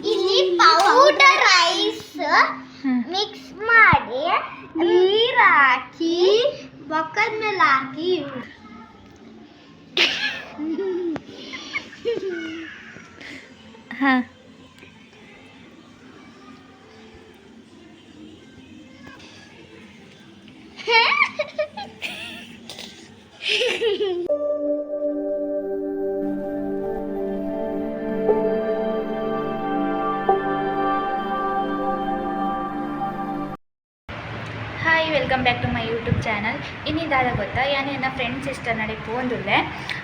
ಇಲ್ಲಿ powder rice mix ಮಾಡಿ ನೀರು ಹಾಕಿ ಬೊಕ್ಕದ ಮೇಲೆ ಹಾಕಿ ಹಾಂ hi welcome back to my YouTube channel इन गोत्ता यानी ना फ्रेंड सिस्टर नड़ी पोंदुल्ले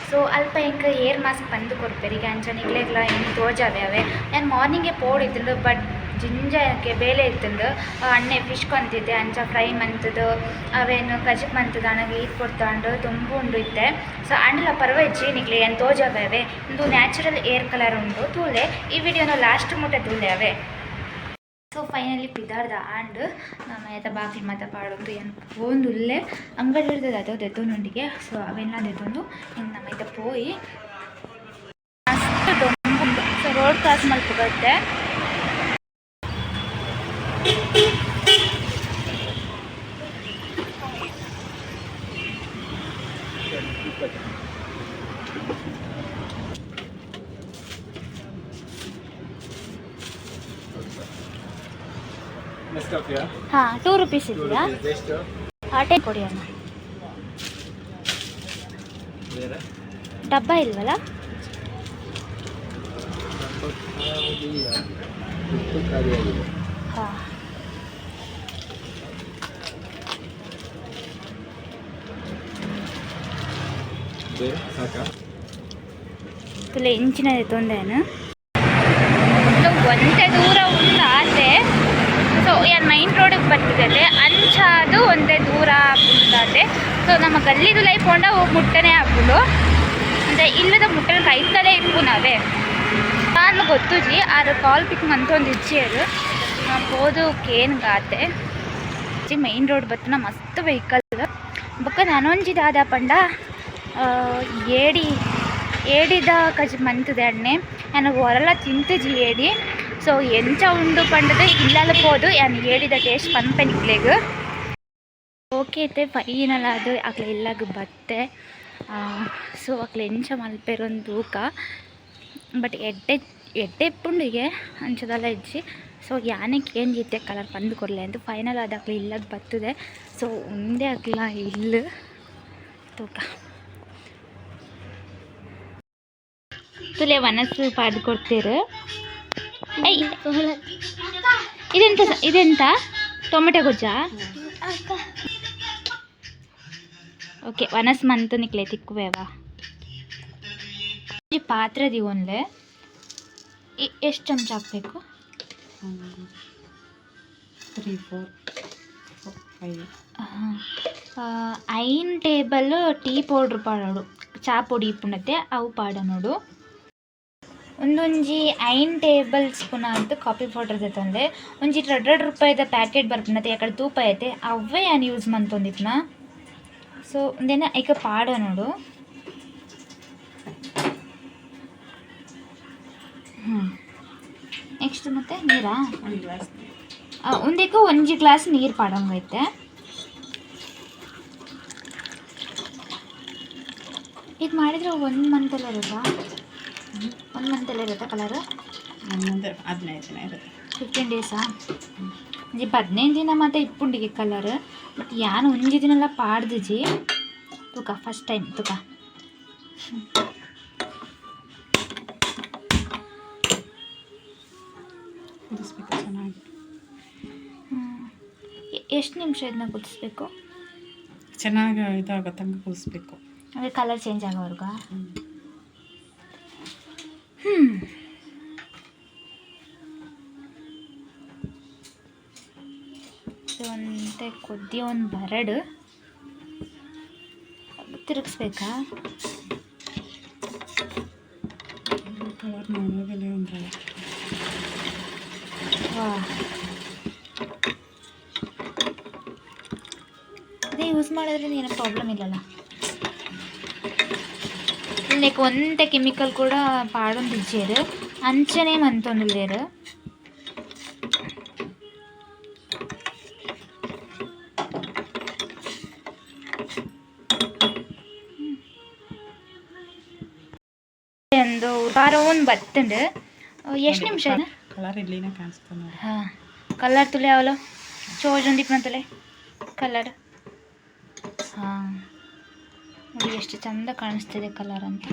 सो अल्प इंक हेयर मास्क बंद कोर्पेरी अंचन इग्लेगला इन तोजावे अवे नान मार्निंग पोडितुंडु बट जिंजके बेले इत्तुंडु अण्णे फिश कोंतिद्दे अंच फ्रೈ मंतुदु अवेनु कजिप मंतुदु अनगे ईद कोड्तांडु तुम्बु उंडु इत्ते सो अंडल परवच्ची निक्ले एन तोजावे अवे इंदु न्याचुरल हेयर कलर उंडु तूले ई वीडियोनो लास्ट मुट्टे तूले अवे सो फैनली पिदार्द आंड नम्म बाकी मत पाड़ोದು ಏನು ಒಂದು ಅಂಗಡಿ ಇರ್ತದೆ ಅದು ದೆದ್ದೊಂದಿಗೆ ಸೊ ಅವೆಲ್ಲ ದೆದ್ದೊಂದು ಇನ್ನು ನಮ್ಮೈತೆ ಪೋಯಿ ಅಷ್ಟು ದೊಂಬು ಸೊ ರೋಡ್ ಕ್ರಾಸ್ ಮಾಡ್ಕೋಗುತ್ತೆ हाँ 2 रुपीस ಇದೆಯಾ ಹಾಟೆ ಕೊಡಿ ಅಣ್ಣ ಡಬ್ಬ ಇಲ್ವಲ್ಲ ಹಾಂ ತುಲೆ ಇಂಚಿನದೇ ತೊಂದೇನು ಒಂದೇ ದೂರ ಉಂಟಾದೆ सो यार मैन रोड बर्तदे अंचादु ಒಂದೇ ದೂರ ಉಂಟಾದೆ ಸೊ ನಮ್ಮ ಗಲ್ಲಿದು ಲೈಫ್ ಹೊಂಡ ಹೋಗಿ ಮುಟ್ಟನೆ ಹಾಕ್ಬಿಡು ಅಂದರೆ ಇಲ್ಲದ ಮುಟ್ಟಲು ಕೈತಲೇ ಇಪ್ಪು ನಾವೇ ನಾನು ಗೊತ್ತು ಜಿ ಆರು ಕಾಲ್ ಪಿಕ್ ಅಂತ ಒಂದು ಇಚ್ಛೆಯರು ಹೋದು ಕೇನ್ ಗಾತೆ ಜಿ ಮೈನ್ ರೋಡ್ ಬತ್ತನ ಮಸ್ತ್ ವೆಹಿಕಲ್ ಬೊಕ್ಕ ನಾನೊಂಜಿ ದಾದ ಪಂಡ ಏಡಿದ ಕಜಿ ಮಂತದೆ ಅಣ್ಣೆ ನನಗೆ ಹೊರಲ್ಲ ತಿಂತಜಿ ಏಡಿ ಸೊ ಎಂಚ ಉಂಡು ಪಂಡದೆ ಇಲ್ಲಲ್ಬೋದು ಯಾನು ಏಡಿದ ಟೇಸ್ಟ್ ಪಂಪೆ ನಿಕ್ಲೆಗ್ ಓಕೆ ಐತೆ ಫೈನಲ್ ಅದು ಅಕ್ಲೆ ಇಲ್ಲಾಗ ಬತ್ತೆ ಸೊ ಅಕ್ಲೆ ಎಂಚ ಮಲ್ಪೆರೊಂದು ತೂಕ ಬಟ್ ಎಡ್ಡೆ ಪುಂಡಿಗೆ ಅಂಚದಲ್ಲ ಇಜ್ಜಿ ಸೊ ಯಾನಕ್ಕೆ ಏನು ಜೀತೆ ಕಲರ್ ಬಂದು ಕೊಡಲೆ ಅಂತ ಫೈನಲ್ ಅದು ಅಕ್ಲೆ ಇಲ್ಲಾಗ ಬರ್ತದೆ ಸೊ ಒಂದೇ ಅಕ್ಲ ಇಲ್ಲ ತೂಕ ತುಲೆ ವನಸ್ಸು ಪಾಡ್ದು ಕೊಡ್ತೀರು ಇದೆಂತ ಟೊಮೆಟೊ ಗೊಜ್ಜಾ ಓಕೆ ವನಸ್ ಮಂತು ನಿಕ್ಲೆ ತಿಕ್ಕುವೇವಾ ಈ ಪಾತ್ರೆದಿ ಒಂದೇ ಎಷ್ಟು ಚಮಚ ಹಾಕಬೇಕು 3 4 5 ಐನ್ ಟೇಬಲ್ ಟೀ ಪೌಡ್ರ್ ಪಾಡೋಡು ಚಾ ಪೊಡಿ ಇಪ್ಪುಂಡತೆ ಅವು ಪಾಡ ನೋಡು ಒಂದೊಂಜಿ 9 ಟೇಬಲ್ ಸ್ಪೂನ್ ಅಂತ ಕಾಫಿ ಪೌಡರ್ ತಂದೆ ಒಂಜಿ 2 ರೂಪಾಯಿದ ಪ್ಯಾಕೆಟ್ ಬರ್ಪುನತೆ ಯಾಕಡೆ ತೂಪ ಐತೆ ಅವೇ ನಾನು ಯೂಸ್ ಮಂತೊಂದಿಪ್ನ ಸೊ ಒಂದೇನ ಈಗ ಪಾಡ ನೋಡು ನೆಕ್ಸ್ಟ್ ಮತ್ತೆ ನೀರಾ ಒಂದಕ್ಕೆ 1 ಗ್ಲಾಸ್ ನೀರು ಪಾಡಂಗೈತೆ ಇದು ಮಾಡಿದರೆ 1 ಮಂತಲ್ಲೇ ಇರುತ್ತಾ 1 ಮಂತಲ್ಲೇ ಇರುತ್ತಾ ಕಲರು 15 ದಿನ ಇರುತ್ತೆ 15 ಡೇಸಾ ಜಿ 15 ದಿನ ಮತ್ತೆ ಇಪ್ಪುಂಡಿಗೆ ಕಲರ್ ಬಟ್ ಯಾನು ಒಂಜಿ ದಿನೆಲ್ಲ ಪಾಡ್ದು ಜಿ ತುಕ ಫಸ್ಟ್ ಟೈಮ್ ತುಕ ಕುದಿಸ್ಬೇಕು ಚೆನ್ನಾಗಿ ಎಷ್ಟು ನಿಮಿಷ ಇದನ್ನ ಕುದಿಸ್ಬೇಕು ಚೆನ್ನಾಗಿ ಇದಾಗೋ ತನಕ ಕುದಿಸ್ಬೇಕು ಅಂದರೆ ಕಲರ್ ಚೇಂಜ್ ಆಗೋವರೆಗೂ ಒಂದೇ ಕೊದ್ದಿ ಒಂದು ಬರಡು ತಿರುಗಿಸ್ಬೇಕಾ ಕಲರ್ ನೋಡೋದಿಲ್ಲ ಅಂದರೆ ವಾ ಅದೇ ಯೂಸ್ ಮಾಡೋದ್ರಿಂದ ಏನೋ ಪ್ರಾಬ್ಲಮ್ ಇಲ್ಲಲ್ಲ. లైక్ ಒಂದೇ ಕೆಮಿಕಲ್ ಕೂಡ ಪಾಡೊಂದು ಇಜ್ಜೇರು ಅಂಚನೆ ಮಂತೊಂದುಲ್ಲೇರು. ಒಂದು ವಾರ ಒಂದು ಬತ್ತಂಡು ಎಷ್ಟು ನಿಮಿಷ ಇದೆ ಕಲರ್ ಇಲ್ಲಿನ ಕಾಣಿಸ್ತಾ ನೋಡಿ. ಹಾಂ ಕಲರ್ ತುಲೆ ಅವಳು ಚೋಜೊಂದಿಪ್ಪಂತಲೆ ಕಲರ್. ಹಾಂ ನೋಡಿ ಎಷ್ಟು ಚಂದ ಕಾಣಿಸ್ತಿದೆ ಕಲರ್ ಅಂತ.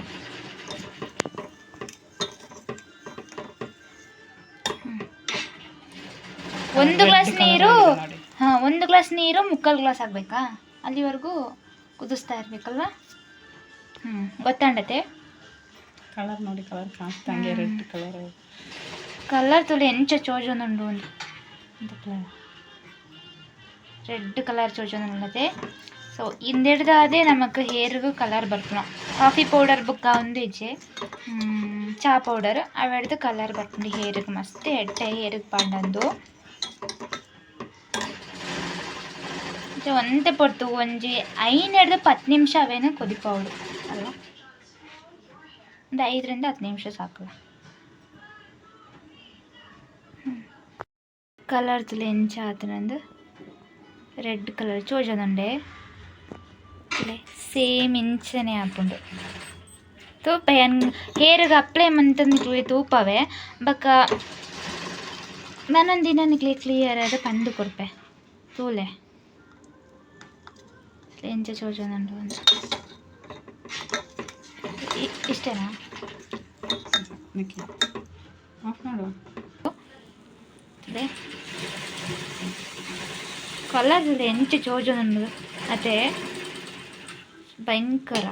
ಒಂದು ಗ್ಲಾಸ್ ನೀರು, ಹಾಂ ಒಂದು ಗ್ಲಾಸ್ ನೀರು ಮುಕ್ಕಾಲು ಗ್ಲಾಸ್ ಆಗಬೇಕಾ? ಅಲ್ಲಿವರೆಗೂ ಕುದಿಸ್ತಾ ಇರಬೇಕಲ್ವಾ? ಗೊತ್ತಾಂಡತೆ ಕಲರ್ ನೋಡಿ, ಕಲರ್ ಕಾಣಿಸ್ತಾ ಹಂಗೆ ರೆಡ್ ಕಲರ್. ಕಲರ್ ತುಲೆ ಎಂಚ ಚೋಜೊಂದುಂಡು ಒಂದು ಕಲರ್ ರೆಡ್ ಕಲರ್ ಚೋಜೊಂದುಂಡತೆ. ಸೊ ಇಂದೆಡ್ದಾದೆ ನಮಕ್ ಹೇರ್ಗೂ ಕಲರ್ ಬರ್ಪುನ. ಕಾಫಿ ಪೌಡರ್ ಬುಕ್ಕ ಒಂದು ಇಜ್ಜೆ ಚಾ ಪೌಡರ್ ಅವೆಡ್ದು ಕಲರ್ ಬರ್ಪುಂಡು ಹೇರ್ಗ್ ಮಸ್ತ್ ಎಡ್ಡೆ ಹೇರ್ಗ್ ಪಾಂಡಂದು. ಒಂದೇ ಪೊಟ್ಟು ಒಂಜಿ 5-10 ನಿಮಿಷ ಅವೇನು ಕುದಿಪೌಡು ಅಲ್ಲ, ಒಂದು 5-10 ನಿಮಿಷ ಸಾಕಲ್ಲ. ಕಲರ್ ತುಲೆ ಎಂಚ ಆತನಂದು ರೆಡ್ ಕಲರ್ ಚೋಜೊಂದುಂಡೆ ಸೇಮ್ ಇಂಚನೆ ಆಪುಂಡು. ತೂಪ ಹೇರ್ಗೆ ಅಪ್ಲೈ ಮಂತಂದು ತೂಪವೇ ಬಕ್ಕ ನಾನೊಂದಿನ ನಿಕ್ಲೆ ಕ್ಲಿಯರ್ ಆದ ಪಂದು ಕೊಡ್ಪೆ ತೂಲೆ ಎಂಚ ಚೋಜೊಂದುಂಡು ಅಂತ. ಇಷ್ಟೇನಾ? ಆಫ್ ಮಾಡು. ಕಲರ್ ಎಂಚ ಚೋಜೊಂದುಂಡು ಅದೇ ಭಯಂಕರ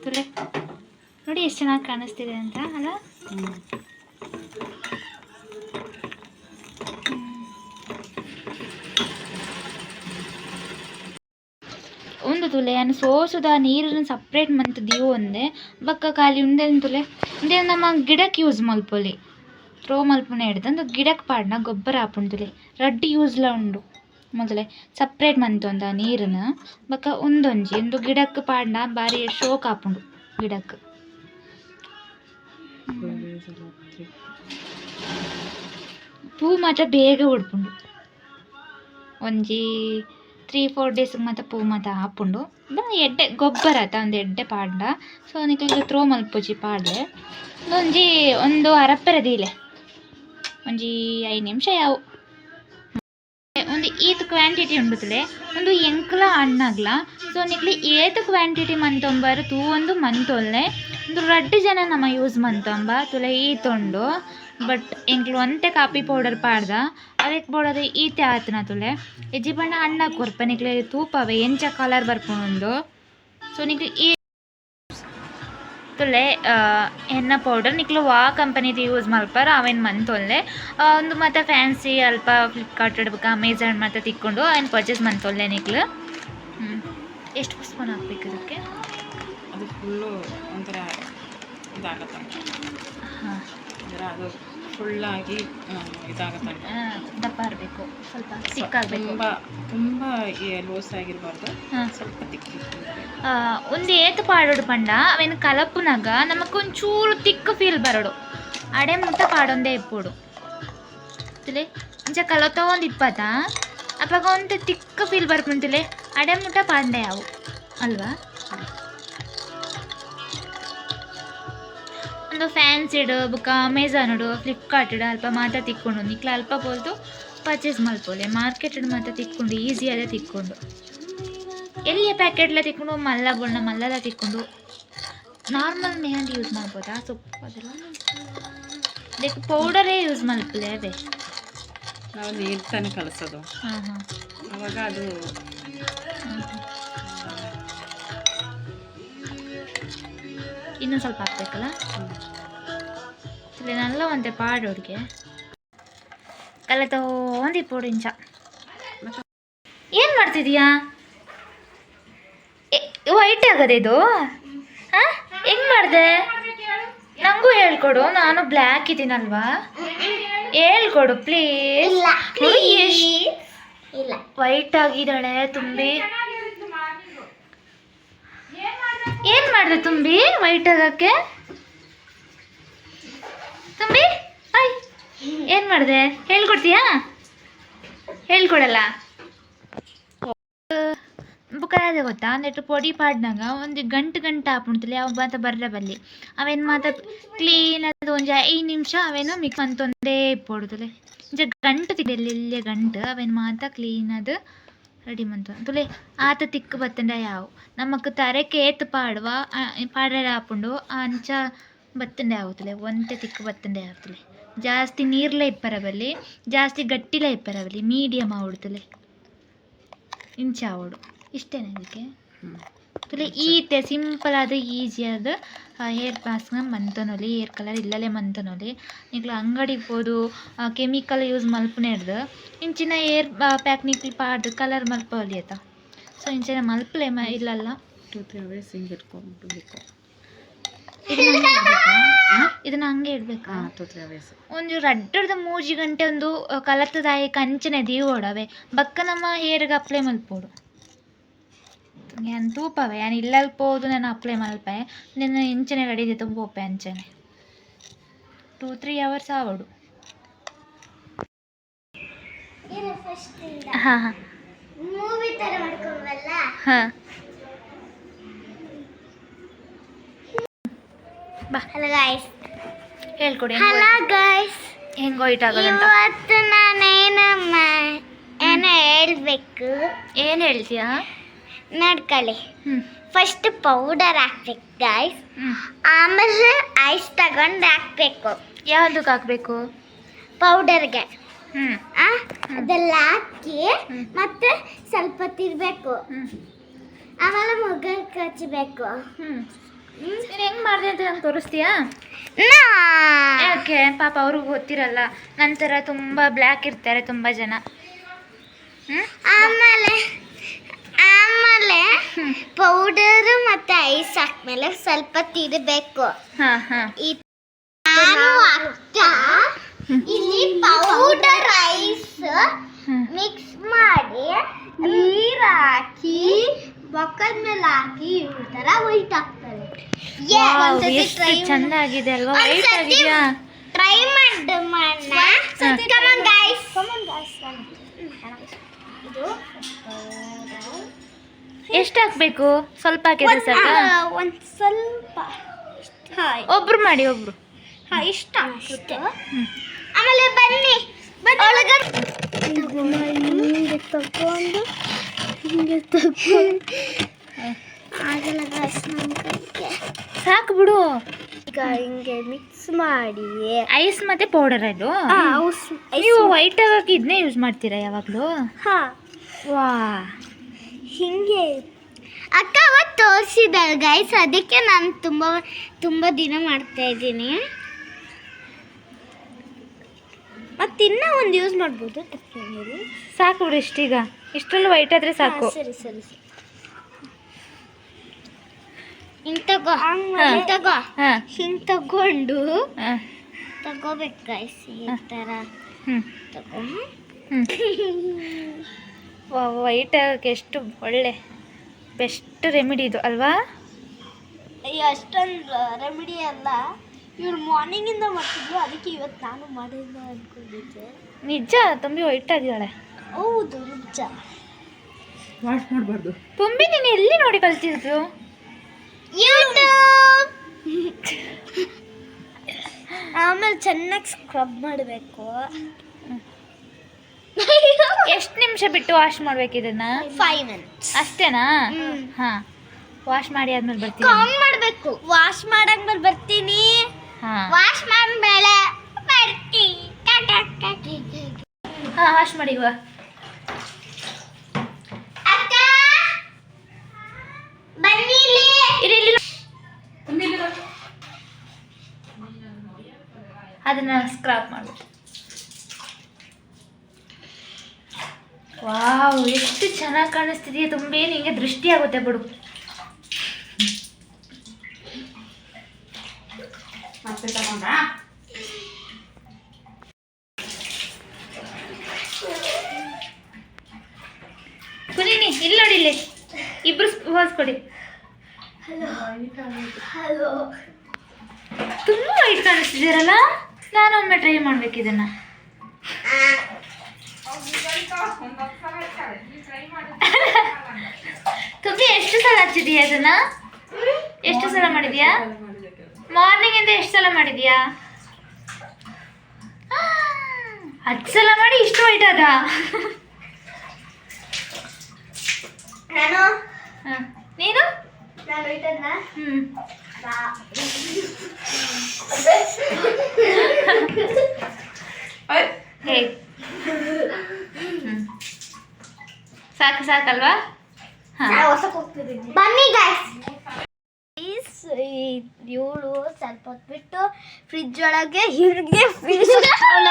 ತುಲೆ ನೋಡಿ ಎಷ್ಟು ಚೆನ್ನಾಗಿ ಕಾಣಿಸ್ತಿದೆ ಅಂತ ಅಲ್ಲ. ಒಂದು ತುಲೆ ಅನ್ನು ಸೋಸುದ ನೀರನ್ನು ಸಪ್ರೇಟ್ ಮಂತ್ ದಿವು ಒಂದೇ ಬಕ್ಕ ಖಾಲಿ ಉಂದೇನು ತುಲೆ ಉಂದೇ ನಮ್ಮ ಗಿಡಕ್ಕೆ ಯೂಸ್ ಮಲ್ಪೊಲಿ ಥ್ರೋ ಮಲ್ಪುನೆ ಹಿಡ್ದು ಗಿಡಕ್ಕೆ ಪಾಡ್ನ ಗೊಬ್ಬರ ಹಾಪುಂಡುಲೆ ರಡ್ಡಿ ಯೂಸ್ಲ ಉಂಡು. ಮೊದಲೇ ಸಪ್ರೇಟ್ ಮಂತೊಂದ ನೀರನ್ನು ಬಕ್ಕ ಒಂದೊಂಜಿ ಒಂದು ಗಿಡಕ್ಕೆ ಪಾಡ್ನ ಬಾರಿ ಶೋಕ್ ಹಾಪುಂಡು ಗಿಡಕ್ಕೆ. ಪೂ ಮಾತ್ರ ಬೇಗ ಉಡ್ಪುಂಡು ಒಂಜಿ 3-4 ಡೇಸ್ಗೆ ಮಾತ್ರ ಪೂ ಮಾತ್ರ ಹಾಪುಂಡು. ಎಡ್ಡೆ ಗೊಬ್ಬರ ಆತ ಒಂದು ಎಡ್ಡೆ ಪಾಡ್ನ. ಸೊ ನಿಕ್ಲಿಗೆ ಥ್ರೋ ಮಲ್ಪುಜಿ ಪಾಡ್ಲೆ ಒಂದು ಅರಪ್ಪೆರದೀಲೆ ಒಂಜಿ 5 ನಿಮಿಷ ಯಾವು ಒಂದು ಈತ್ ಕ್ವಾಂಟಿಟಿ ಉಂಡುತ್ತಲೆ ಒಂದು ಎಂಕ್ಲ ಹಣ್ಣಾಗ್ಲ. ಸೊ ನಿಕ್ಲಿ ಏತ್ ಕ್ವಾಂಟಿಟಿ ಮಂತೊಂಬರು ತೂ ಒಂದು ಮಂತೊಲ್ಲೆ ಒಂದು 2 ಜನ ನಮ್ಮ ಯೂಸ್ ಮಂತೊಂಬ ತುಲೆ ಈತೊಂಡು. ಬಟ್ ಎಂಕ್ಲು ಒಂತೆ ಕಾಫಿ ಪೌಡರ್ ಪಾಡ್ದ ಅದಕ್ಕೆ ಬೋಡದೆ ಈತೆ ಆತನ ತುಲೆ ಎಜ್ಜಿ ಬಣ್ಣ ಹಣ್ಣ ಕೊರ್ಪ ನಿಕ್ಲೆ ತೂಪವೆ ಎಂಚ ಕಲರ್ ಬರ್ಪುಂಡು. ಸೊ ನಿಕ್ಲಿ ಈ ತುಲೆ ಎಣ್ಣೆ ಪೌಡರ್ ನಿಕ್ಲು ವಾ ಕಂಪನಿದು ಯೂಸ್ ಮಲ್ಪರ ಅವೇನು ಮಂತೊಲ್ಲೆ ಒಂದು ಮತ್ತು ಫ್ಯಾನ್ಸಿ ಅಲ್ಪ ಫ್ಲಿಪ್ಕಾರ್ಟ್ ಇಡ್ಬೇಕು ಅಮೆಝಾನ್ ಮತ್ತು ತಿಕ್ಕೊಂಡು ಅವೇನು ಪರ್ಚೇಸ್ ಮಂತೊಲ್ಲೆ ನಿಕ್ಲು. ಎಷ್ಟು ಸ್ಪೂನ್ ಹಾಕ್ಬೇಕು ಅದಕ್ಕೆ? ಅದು ಫುಲ್ಲು ಒಂಥರ ಇದಾಗತ್ತೆ. ಹಾಂ ಅದು ಫುಲ್ಲಾಗಿ ಇದಾಗತ್ತೆ. ದಪ್ಪ ಇರಬೇಕು, ಸ್ವಲ್ಪ ತಿಕ್ಕಾಗಬೇಕು. ತುಂಬ ಲೂಸ್ ಆಗಿರಬಾರ್ದು, ಸ್ವಲ್ಪ ತಿಕ್ಕಿ. ಒಂದು ಏತು ಪಾಡೋಡು ಪಂಡ ಅವೇನು ಕಲಪುನಾಗ ನಮಗೊಂಚೂರು ತಿಕ್ಕ ಫೀಲ್ ಬರೋಡು ಅಡೆ ಮುಟ್ಟ ಪಾಡೊಂದೇ ಇಪ್ಪೋಡು ತಿಳಿ ಇಂಚ ಕಲತ ಒಂದು 20 ಅಪ್ಪಾಗ ಒಂದು ತಿಕ್ಕ ಫೀಲ್ ಬರ್ಪುಂತಿಲೆ ಅಡೆ ಮುಟ್ಟ ಪಾಂಡೆ ಅವು ಅಲ್ವಾ. ಒಂದು ಫ್ಯಾನ್ಸಿಡು ಬುಕ್ಕ ಅಮೆಝಾನುಡು ಫ್ಲಿಪ್ಕಾರ್ಟ್ ಅಲ್ಪ ಮಾತ್ರ ತಿಕ್ಕೊಂಡು ನಿಕ್ಲ ಅಲ್ಪ ಬೋಲ್ದು ಪರ್ಚೇಸ್ ಮಲ್ಪೋಲೆ. ಮಾರ್ಕೆಟ್ ಮಾತ್ರ ತಿಕ್ಕೊಂಡು ಈಸಿ ಅದೇ ತಿಕ್ಕೊಂಡು ಎಲ್ಲಿಯ ಪ್ಯಾಕೆಟ್ಲ ತಿಕ್ಕೊಂಡು ಮಲ್ಲದ ತಿಕ್ಕೊಂಡು ನಾರ್ಮಲ್ ಮೆಹಂದಿ ಯೂಸ್ ಮಾಡ್ಬೋದಾ ಸೊಪ್ಪು ಅದೆಲ್ಲ ಲೈಕ್ ಪೌಡರೇ ಯೂಸ್ ಮಲ್ಪಲೆ ಅದೇ ನಾವು ನೀರು ತಾನೇ ಕಲಿಸೋದು. ಅವಾಗ ಅದು ಇನ್ನೂ ಸ್ವಲ್ಪ ಹಾಕ್ಬೇಕಲ್ಲ. ಇಲ್ಲಿ ನಲ್ಲ ಒಂದೇ ಪಾಡೋರಿಗೆ ಕಲೆ ತಗೊಂಡು ಪೋಡು ಇಂಚ. ಏನು ಮಾಡ್ತಿದೀಯಾ? ವೈಟ್ ಆಗದೆ ಇದು? ಹಾಂ ಹೆಂಗೆ ಮಾಡಿದೆ? ನನಗೂ ಹೇಳ್ಕೊಡು, ನಾನು ಬ್ಲ್ಯಾಕ್ ಇದ್ದೀನಲ್ವಾ, ಹೇಳ್ಕೊಡು ಪ್ಲೀಸ್. ಇಲ್ಲ. ವೈಟ್ ಆಗಿದ್ದಾಳೆ ತುಂಬಿ. ಏನ್ ಮಾಡಿದೆ ತುಂಬಿ ವೈಟ್ ಆಗಕ್ಕೆ? ತುಂಬಿ ಆಯ್ ಏನ್ ಮಾಡಿದೆ ಹೇಳ್ಕೊಡ್ತೀಯಾ? ಹೇಳ್ಕೊಡಲ್ಲ. ಬುಕ್ಕಾದ ಗೊತ್ತಾ ಅಂದೆಟ್ಟು ಪೊಡಿ ಪಾಡ್ನಾಗ ಒಂದು ಗಂಟು ಹಾಪುಣ್ತಿಲ್ಲ ಯಾವ ಮಾತ ಬರ್ರ ಬಲ್ಲಿ ಅವೇನು ಮಾತ ಕ್ಲೀನ್ ಅದು ಒಂದು 5 ನಿಮಿಷ ಅವೇನೋ ಮಿಕ್ಸ್ ಅಂತೊಂದೇ ಇಪ್ಪೊಡುತ್ತಲೆ ಗಂಟು ತಿಲ್ಲಿ ಗಂಟು ಅವೇನು ಮಾತ ಕ್ಲೀನ್ ಅದು ರೆಡಿ ಮಂತು ತುಲೆ ಆತ ತಿಕ್ಕು ಬತ್ತಂಡ ಯಾವು ನಮಕ್ ತರಕ್ಕೆ ಏತ್ ಪಾಡುವ ಪಾಡ್ರ ಹಾಪುಂಡು ಅಂಚ ಬತ್ತಂಡೆ ಆಗುತ್ತಲೆ ಒಂತೆ ತಿಕ್ಕು ಬತ್ತಂಡೆ ಆಗುತ್ತಲೆ ಜಾಸ್ತಿ ನೀರ್ಲೆ ಇಪ್ಪರಬಲ್ಲಿ ಜಾಸ್ತಿ ಗಟ್ಟಿಲ ಇಪ್ಪರಬಲ್ಲಿ ಮೀಡಿಯಮ್ ಆವಡ್ತಲೆ ಇಂಚ ಆವಡು ಇಷ್ಟೇನೆ ಇದಕ್ಕೆ ತುಲೆ ಈತೆ ಸಿಂಪಲ್ ಆದ ಈಸಿ ಆದ ಹೇರ್ ಮಾಸ್ಕ್ನ ಮಂತನೊಲಿ ಹೇರ್ ಕಲರ್ ಇಲ್ಲಲೇ ಮಂತನೊಲಿ ನಿಕ್ಲು ಅಂಗಡಿಗೆ ಹೋದು ಕೆಮಿಕಲ್ ಯೂಸ್ ಮಲ್ಪನೆ ಹಿಡ್ದು ಇಂಚಿನ ಹೇರ್ ಪ್ಯಾಕ್ ನಿಕ್ಲು ಪಾಡ್ದು ಕಲರ್ ಮಲ್ಪ ಹೊಲಿಯತ್ತ ಸೊ ಇಂಚಿನ ಮಲ್ಪಲೆ ಇಲ್ಲಲ್ಲ 2-3 hours ಹಿಂಗೆ ಇಟ್ಕೊಂಡ್ಬಿಡ್ಬೇಕು. ಇದನ್ನ ಹಂಗೆ ಇಡ್ಬೇಕಾ? 2-3 hours ಒಂದು ರಡ್ಡದ 3 ಗಂಟೆ ಒಂದು ಕಲತ್ತದಾಯಿ ಕಂಚನೆ ದೀವೋಡವೆ ಬಕ್ಕ ನಮ್ಮ ಹೇರ್ಗೆ ಅಪ್ಲೈ ಮಲ್ಪೋಡು ഞാൻ തൂപ്പവേ ഞാൻ ഇല്ലപ്പോതു ഞാൻ അപ്ലൈ മൽപ്പേ നിന്നെ ಇಂಚನೆ ರೆಡಿ ಇದೆ ತುಂಬೋಪೆ ಅಂಚನೆ 2-3 hours ಆವಡು. ಹಾ ಹಾ ಮೂವಿ ತರ ಮಾಡ್ಕೊಂಡ್ವಲ್ಲ. ಹಾ ಬಾ ಹಲೋ ಗೈಸ್ ಹೇಳ್ಕೊಡಿ ಹಲೋ ಗೈಸ್ ಹೆಂಗ್ ವೈಟ್ ಆಗೋದಂತ. ಇವತ್ತು ಏನು ಹೇಳ್ಬೇಕು. ಏನು ಹೇಳ್ತೀಯಾ? ನೋಡ್ಕೊಳ್ಳಿ. ಫಸ್ಟ್ ಪೌಡರ್ ಹಾಕ್ಬೇಕು ಗೈಸ್. ಹ್ಞೂ ಆಮೇಲೆ ಐಸ್ ತಗೊಂಡು ಹಾಕ್ಬೇಕು. ಯಾವುದಕ್ಕೆ ಹಾಕಬೇಕು? ಪೌಡರ್ಗೆ ಹ್ಞೂ ಅದೆಲ್ಲ ಹಾಕಿ ಮತ್ತೆ ಸ್ವಲ್ಪ ತಿರ್ಬೇಕು. ಆಮೇಲೆ ಮುಖಕ್ಕೆ ಹಚ್ಚಬೇಕು. ಹೆಂಗೆ ಮಾಡಿದೆ ಅಂತ ನಂಗೆ ತೋರಿಸ್ತೀಯಾ? ಯಾಕೆ ಪಾಪ ಅವ್ರಿಗೆ ಗೊತ್ತಿರಲ್ಲ. ನಂತರ ತುಂಬ ಬ್ಲ್ಯಾಕ್ ಇರ್ತಾರೆ ತುಂಬ ಜನ. ಆಮೇಲೆ ಪೌಡರ್ ಮತ್ತೆ ಐಸ್ ಹಾಕ್ಮೇಲೆ ಸ್ವಲ್ಪ ತಿರ್ಬೇಕು. ಹಾಂ ಹಾಂ ನಾನು ಅಕ್ಕ ಇಲ್ಲಿ ಪೌಡರ್ ಐಸ್ ಮಿಕ್ಸ್ ಮಾಡಿ ನೀರು ಹಾಕಿ ಬೊಕ್ಕದ ಮೇಲೆ ಹಾಕಿ ಈ ತರ ವೈಟ್ ಆಗ್ತದೆ. ಎಷ್ಟು ಚಂದ ಆಗಿದೆ ಅಲ್ವಾ? ವೈಟ್ ಆಗಿದೆಯಾ? ಟ್ರೈ ಮಾಡಿ ಕಮನ್ ಗೈಸ್. ಇದು ಎಷ್ಟು ಹಾಕ್ಬೇಕು? ಸ್ವಲ್ಪ ಹಾಕಿದ್ರೆ ಸಾಕ? ಒಂದು ಸ್ವಲ್ಪ ಒಬ್ರು ಮಾಡಿ ಒಬ್ರು. ಇಷ್ಟ ಅಷ್ಟೇ. ಆಮೇಲೆ ಬನ್ನಿ ಒಳಗಡೆ ಹಿಂಗೆ ತಗೊಂಡು ಆಗಲ್ಲ ಗೈಸ್ ನಮ್ಮ ಕೈಗೆ. ಸಾಕು ಬಿಡು. ಈಗ ಹಿಂಗೆ ಮಿಕ್ಸ್ ಮಾಡಿ ಐಸ್ ಮತ್ತೆ ಪೌಡರ್ ಇದು. ನೀವು ವೈಟ್ ಆಗಕ್ಕೆ ಇದನ್ನೇ ಯೂಸ್ ಮಾಡ್ತೀರಾ ಯಾವಾಗಲೂ? ವಾ ಹಿಂಗೆ ಅಕ್ಕ ಅವತ್ತು ತೋರಿಸಿದಾಳೆ ಗೈಸ್, ಅದಕ್ಕೆ ನಾನು ತುಂಬ ದಿನ ಮಾಡ್ತಾ ಇದ್ದೀನಿ. ಮತ್ತೆ ಇನ್ನೂ ಒಂದು ಯೂಸ್ ಮಾಡ್ಬೋದು. ಸಾಕು ಬಿಡು ಇಷ್ಟೀಗ. ಇಷ್ಟರಲ್ಲೂ ವೈಟ್ ಆದರೆ ಸಾಕು. ಸರಿ ಹಿಂಗೆ ತಗೋ ಹಿಂಗೆ ತಗೊಂಡು ತಗೋಬೇಕು ಗೈಸ್ ಈ ಥರ ತಗೋ. ವೈಟ್ ಆಗಕ್ಕೆ ಎಷ್ಟು ಒಳ್ಳೆ ಬೆಸ್ಟ್ ರೆಮಿಡಿ ಇದು ಅಲ್ವಾ? ಅಯ್ಯೋ ಅಷ್ಟೊಂದು ರೆಮಿಡಿ ಅಲ್ಲ, ಇವ್ರು ಮಾರ್ನಿಂಗಿಂದ ಮಾಡ್ತಿದ್ರು, ಅದಕ್ಕೆ ಇವತ್ತು ನಾನು ಮಾಡಿಲ್ಲ ಅಂದ್ಕೊಂಡಿದ್ದೆ. ನಿಜ ತುಂಬಿ ವೈಟ್ ಆಗಿದ್ದಾಳೆ. ಹೌದು ನಿಜ. ವಾಶ್ ಮಾಡಬಾರ್ದು. ತುಂಬಿ ನೀನು ಎಲ್ಲಿ ನೋಡಿ ಕಲ್ತಿದ್ದು? ಯೂಟ್ಯೂಬ್. ಆಮೇಲೆ ಚೆನ್ನಾಗಿ ಸ್ಕ್ರಬ್ ಮಾಡಬೇಕು. ಎಷ್ಟು ನಿಮಿಷ ಬಿಟ್ಟು ವಾಶ್ ಮಾಡ್ಬೇಕು ಇದನ್ನ? 5 minutes ಅಷ್ಟೇನಾ? ಹಾಂ ವಾಶ್ ಮಾಡಿ ಆದ್ಮೇಲೆ ಬರ್ತೀನಿ. ಕೌಂಟ್ ಮಾಡಬೇಕು. ವಾಶ್ ಮಾಡಾದ್ಮೇಲೆ ಬರ್ತೀನಿ. ಹಾಂ ವಾಶ್ ಮಾಡಿದ್ಮೇಲೆ ಬರ್ತೀನಿ. ಹಾಂ ವಾಶ್ ಮಾಡಿ ಇವಾಗ. ಅಕ್ಕ ಬನ್ನಿ ಇಲ್ಲಿ. ಅದನ್ನ ಸ್ಕ್ರಾಪ್ ಮಾಡಬೇಕು. ವಾವ್ ಎಷ್ಟು ಚೆನ್ನಾಗಿ ಕಾಣಿಸ್ತಿದೆಯಾ ತುಂಬಿ. ನಿಂಗೆ ದೃಷ್ಟಿ ಆಗುತ್ತೆ ಬಿಡು. ಮತ್ತೆ ತಗೊಂಡ್ರಾ? ಇಲ್ಲಿ ನೋಡಿ ಇಲ್ಲಿ ಇಬ್ರು ಹೋಸ್ಕೊಡಿ. ಹಲೋ ತುಂಬ ವೈಟ್ ಕಾಣಿಸ್ತಿದ್ದೀರಲ್ಲ, ನಾನು ಒಮ್ಮೆ ಟ್ರೈ ಮಾಡ್ಬೇಕು ಇದನ್ನ. ತುಗಿ ಎಷ್ಟು ಸಲ ಹಚ್ಚಿದೀಯಾ ಅದನ್ನ? ಎಷ್ಟು ಸಲ ಮಾಡಿದ್ಯಾ? ಮಾರ್ನಿಂಗ್ ಇಂದ ಎಷ್ಟು ಸಲ ಮಾಡಿದ್ಯಾ? 10 ಸಲ ಮಾಡಿ ಇಷ್ಟು ವೈಟ್ ಅದ? ನಾನು ನೀನು? ನಾನು ಇಟ್ಟದ್ನ ಹೇ ಸಾಕು ಸಾಕಲ್ವಾ? ಬನ್ನಿ ಗೈಸ್, ಇವಳು ಸ್ವಲ್ಪ ಹೊತ್ಬಿಟ್ಟು ಫ್ರಿಜ್ ಒಳಗೆ ಹೀಗೆ ಫಿಶ್ ಅಲ್ಲ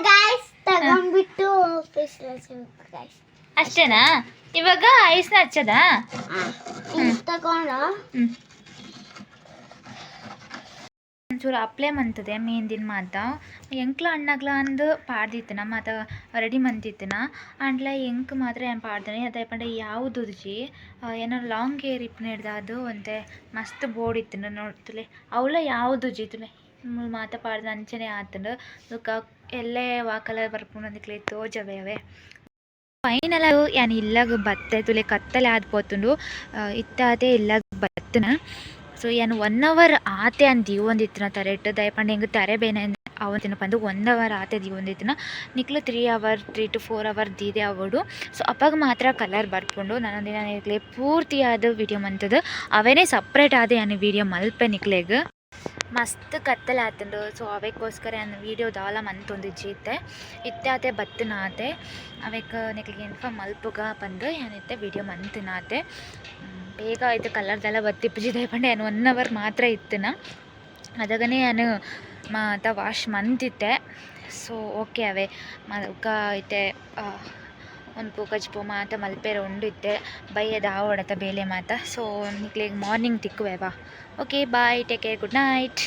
ಗೈಸ್ ತಗೊಂಡ್ಬಿಟ್ಟು ಫಿಶ್ ಗೈಸ್. ಅಷ್ಟೇನಾ? ಇವಾಗ ಐಸ್ನ ಹಚ್ಚದ? ತಗೊಂಡ ಒಂಚೂರು ಅಪ್ಲೈ ಮಂತದೆ ಮೇಂದಿನ ಮಾತ ಎಂಕ್ಲ ಅಣ್ಣಗ್ಲ ಅಂದು ಪಾಡ್ದಿತ್ತನ ಮಾತ ರೆಡಿ ಮಂತಿತ್ತನ ಅಂಡ್ಲ ಎಂಕ್ ಮಾತ್ರ ಏನು ಪಾಡ್ದಾನೆ ಅದೇ ಪಂಡ ಯಾವುದು ಜಿ ಏನೋ ಲಾಂಗ್ ಹೇರ್ ಇಪ್ಪನ ಹಿಡ್ದ ಅದು ಒಂತೆ ಮಸ್ತ್ ಬೋರ್ಡ್ ಇತ್ತನ ನೋಡ್ತಲೆ ಅವಳ ಯಾವುದು ಜೀತಲೆ ಮಾತ ಪಾಡ್ದ ಅಂಚನೆ ಆತಂಡು ಅದಕ್ಕೆ ಎಲ್ಲೇ ವಾಕಲ ಬರ್ಕೊಂಡಂದಿಕ್ಲೆ ತೋಜವೆ ಅವೇ ಫೈನಲ್ ಯಾನ್ ಇಲ್ಲಾಗ ಬತ್ತೆ ತುಲೆ ಕತ್ತಲೆ ಆದ್ಪೋತುಂಡು ಇತ್ತಾತೆ ಇಲ್ಲಾಗ ಬತ್ತನ. ಸೊ ಏನು 1 ಅವರ್ ಆತೆ ಅಂತ ದೀವೊಂದಿತ್ತಿನ ತರೆಟ್ ದಯಪಂಡು ಹೆಂಗೆ ತರೆ ಬೇನೆ ಅವತ್ತಿನ ಬಂದು 1 ಅವರ್ ಆತೆ ದೀವೊಂದಿತ್ತಿನ ನಿಕ್ಲು 3 ಅವರ್ 3 to 4 ಅವರ್ ದೀದೆ ಅವಡು. ಸೊ ಅಪ್ಪಾಗ ಮಾತ್ರ ಕಲರ್ ಬರ್ಕೊಂಡು ನನ್ನೊಂದಿನ ನಿಕ್ಲೆ ಪೂರ್ತಿಯಾದ ವಿಡಿಯೋ ಮಂತದ್ದು ಅವೇನೇ ಸಪ್ರೇಟ್ ಆದ ಯಾನು ವಿಡಿಯೋ ಮಲ್ಪೆ ನಿಕ್ಲೆಗ್ ಮಸ್ತ್ ಕತ್ತಲೆ ಆತಂಡು. ಸೊ ಅವಕ್ಕೋಸ್ಕರ ನಾನು ವೀಡಿಯೋ ದಾಲ ಮಂತೊಂದು ಜೀತೆ ಇತ್ತಾತೆ ಬತ್ತನಾತೆ ಅವಕ್ಕೆ ನಿಕ್ಲಿಗೆ ಇನ್ಫಾರ್ಮ್ ಮಲ್ಪುಗ ಬಂದು ಏನಿತ್ತೆ ವೀಡಿಯೋ ಮಂತನಾತೆ ಬೇಗ ಆಯ್ತು ಕಲರ್ದೆಲ್ಲ ಬತ್ತಿಪ್ಪಿದೆ ಪಂಡೆ ಏನು 1 ಅವರ್ ಮಾತ್ರ ಇತ್ತನ ಅದಾಗನೇ ನಾನು ಮಾತ ವಾಶ್ ಮಂತಿತ್ತೆ. ಸೊ ಓಕೆ ಅವೇ ಮಲ್ಕ ಐತೆ ಒಂದು ಪೂಕಜ್ಪು ಮಾತ ಮಲ್ಪೇರ ಉಂಡಿತ್ತೆ ಬೈಯದ ಆವಡತ ಬೇಲೆ ಮಾತ. ಸೊ ನಿಕ್ಲಿಗೆ ಮಾರ್ನಿಂಗ್ ತಿಕ್ಕುವೆವಾ. Okay bye, take care, good night.